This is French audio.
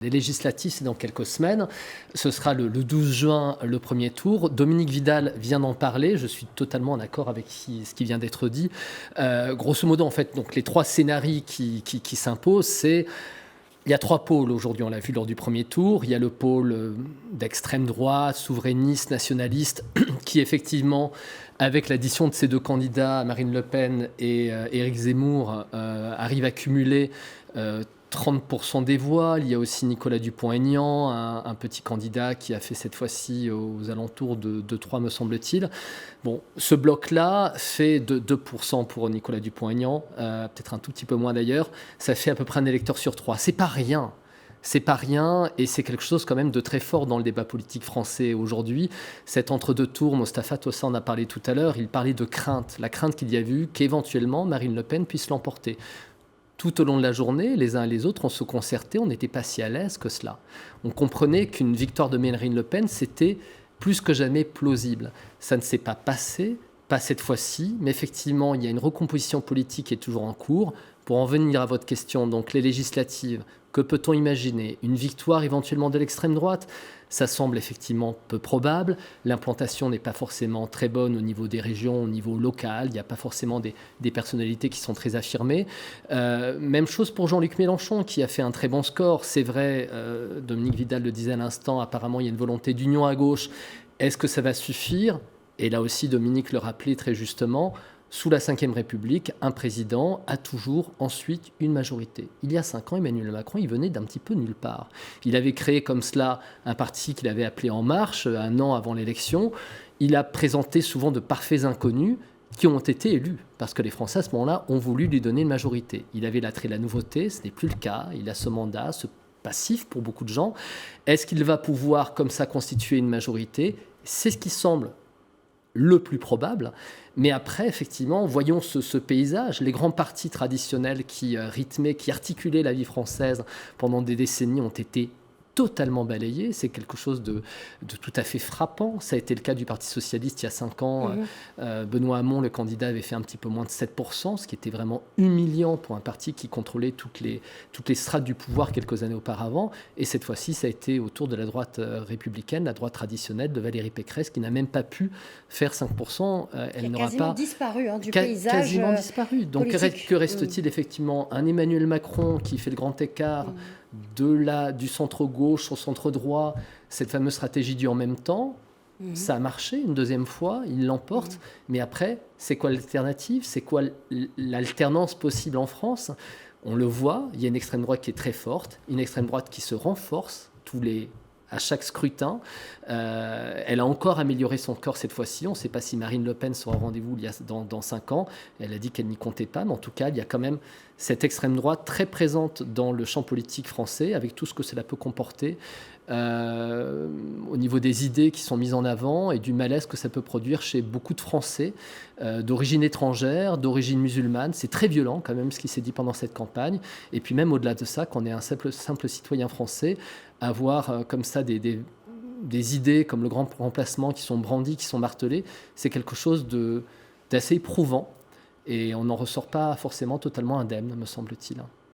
Les législatives, c'est dans quelques semaines. Ce sera le 12 juin, le premier tour. Dominique Vidal vient d'en parler. Je suis totalement en accord avec ce qui vient d'être dit. Grosso modo, en fait, donc, les trois scénarios qui s'imposent, c'est... Il y a trois pôles aujourd'hui, on l'a vu lors du premier tour. Il y a le pôle d'extrême droite, souverainiste, nationaliste, qui effectivement, avec l'addition de ces deux candidats, Marine Le Pen et Éric Zemmour, arrive à cumuler 30% des voix. Il y a aussi Nicolas Dupont-Aignan, un petit candidat qui a fait cette fois-ci aux alentours de 3, me semble-t-il. Bon, ce bloc-là fait de 2% pour Nicolas Dupont-Aignan, peut-être un tout petit peu moins d'ailleurs. Ça fait à peu près un électeur sur 3. C'est pas rien. C'est pas rien et c'est quelque chose quand même de très fort dans le débat politique français aujourd'hui. Cet entre-deux tours, Mostafa Tossa en a parlé tout à l'heure, il parlait de crainte. La crainte qu'il y a eu qu'éventuellement Marine Le Pen puisse l'emporter. Tout au long de la journée, les uns et les autres, on se concertait, on n'était pas si à l'aise que cela. On comprenait qu'une victoire de Marine Le Pen, c'était plus que jamais plausible. Ça ne s'est pas passé, pas cette fois-ci, mais effectivement, il y a une recomposition politique qui est toujours en cours. Pour en venir à votre question, donc les législatives, que peut-on imaginer ? Une victoire éventuellement de l'extrême droite ? Ça semble effectivement peu probable. L'implantation n'est pas forcément très bonne au niveau des régions, au niveau local. Il n'y a pas forcément des personnalités qui sont très affirmées. Même chose pour Jean-Luc Mélenchon, qui a fait un très bon score. C'est vrai, Dominique Vidal le disait à l'instant, apparemment il y a une volonté d'union à gauche. Est-ce que ça va suffire ? Et là aussi, Dominique le rappelait très justement, sous la Ve République, un président a toujours ensuite une majorité. Il y a 5 ans, Emmanuel Macron, il venait d'un petit peu nulle part. Il avait créé comme cela un parti qu'il avait appelé En Marche, un an avant l'élection. Il a présenté souvent de parfaits inconnus qui ont été élus, parce que les Français, à ce moment-là, ont voulu lui donner une majorité. Il avait l'attrait de la nouveauté, ce n'est plus le cas. Il a ce mandat, ce passif pour beaucoup de gens. Est-ce qu'il va pouvoir, comme ça, constituer une majorité ? C'est ce qui semble le plus probable. Mais après, effectivement, voyons ce paysage. Les grands partis traditionnels qui rythmaient, qui articulaient la vie française pendant des décennies ont été totalement balayés. C'est quelque chose de tout à fait frappant. Ça a été le cas du Parti socialiste il y a 5 ans. Benoît Hamon, le candidat, avait fait un petit peu moins de 7%, ce qui était vraiment humiliant pour un parti qui contrôlait toutes les strates du pouvoir quelques années auparavant. Et cette fois-ci, ça a été autour de la droite républicaine, la droite traditionnelle de Valérie Pécresse, qui n'a même pas pu faire 5%. Elle n'aura quasiment pas disparu du paysage quasiment disparu. Donc politique. que reste-t-il effectivement ? Un Emmanuel Macron qui fait le grand écart du centre-gauche au centre-droit, cette fameuse stratégie du en même temps. Ça a marché une deuxième fois, il l'emporte. Mais après, c'est quoi l'alternative ? C'est quoi l'alternance possible en France ? On le voit, il y a une extrême droite qui est très forte, une extrême droite qui se renforce à chaque scrutin. Elle a encore amélioré son score cette fois-ci. On ne sait pas si Marine Le Pen sera au rendez-vous dans 5 ans. Elle a dit qu'elle n'y comptait pas, mais en tout cas, il y a quand même cette extrême droite très présente dans le champ politique français, avec tout ce que cela peut comporter, au niveau des idées qui sont mises en avant et du malaise que ça peut produire chez beaucoup de Français d'origine étrangère, d'origine musulmane. C'est très violent quand même ce qui s'est dit pendant cette campagne. Et puis même au-delà de ça, qu'on est un simple citoyen français, avoir comme ça des idées comme le grand remplacement qui sont brandies, qui sont martelées, c'est quelque chose d'assez éprouvant. Et on n'en ressort pas forcément totalement indemne, me semble-t-il.